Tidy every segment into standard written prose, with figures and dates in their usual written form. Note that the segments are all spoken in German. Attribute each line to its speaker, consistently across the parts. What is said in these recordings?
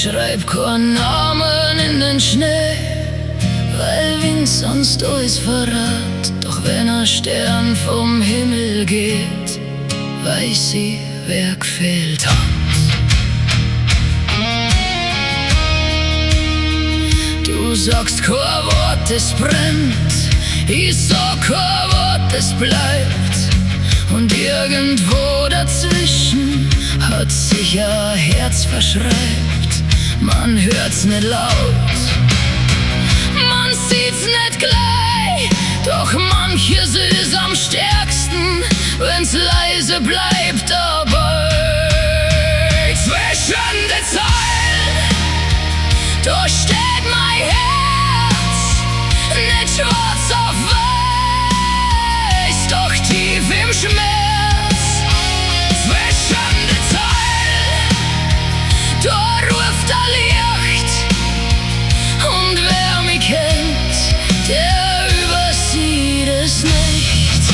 Speaker 1: schreib keinen Namen in den Schnee, weil Wind sonst alles verrat. Doch wenn ein Stern vom Himmel geht, weiß ich, wer gefehlt hat. Du sagst kein Wort, es brennt, ich sag kein Wort, es bleibt. Und irgendwo dazwischen hat sich ein Herz verschreibt. Man hört's nicht laut, man sieht's nicht gleich, doch manches ist am stärksten, wenn's leise bleibt dabei. Zwischen den Zeilen, da steht mein Herz, nicht schwarz auf weiß, doch tief im Schmerz. Zwischen den Zeilen, da ruft ein Licht, und wer mich kennt, der übersieht es nicht.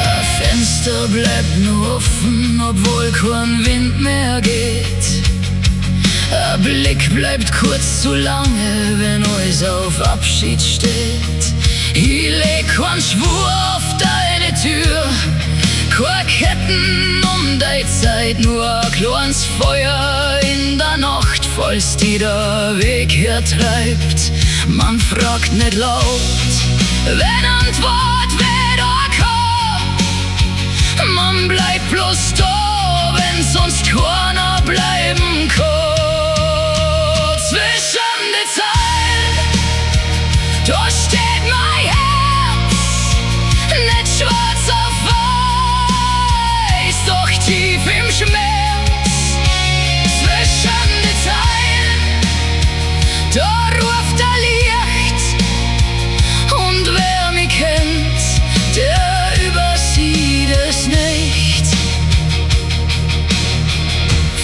Speaker 1: Ein Fenster bleibt nur offen, obwohl kein Wind mehr geht. Ein Blick bleibt kurz zu lange, wenn alles auf Abschied steht. Ich leg keinen Schwur auf deine Tür, keine Ketten um deine Zeit, nur ein kleines Feuer in der Nacht, falls die der Weg hertreibt. Man fragt nicht laut, wenn Antwort wieder kommt. Man bleibt bloß da, wenn sonst keiner bleiben kann. Zwischen den Zeilen, da steht mein Herz, nicht schwarz auf weiß, doch tief im Schmerz. Zwischen den Zeilen, da ruft ein Licht, und wer mich kennt, der übersieht es nicht.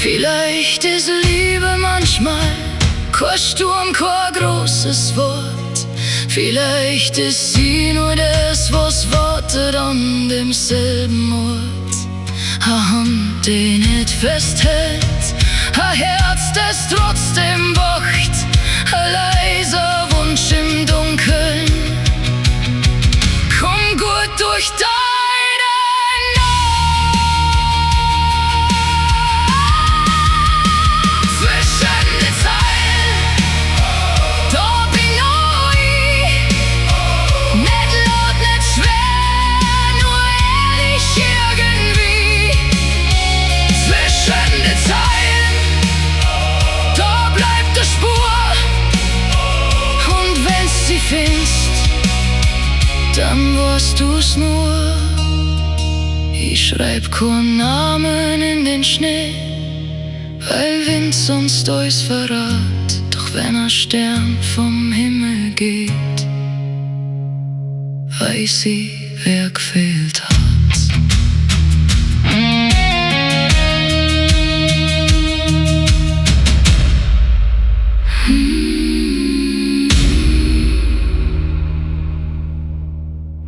Speaker 1: Vielleicht ist Liebe manchmal kein Sturm, kein großes Wort. Vielleicht ist sie nur das, was wartet an demselben Ort. Eine Hand, die nicht festhält, ein Herz, das trotzdem wacht, ein leiser Wunsch im Dunkeln. Komm gut durch deine dann warst du's nur. Ich schreib keinen Namen in den Schnee, weil Wind sonst alles verrat. Doch wenn ein Stern vom Himmel geht, weiß ich, wer gefehlt hat.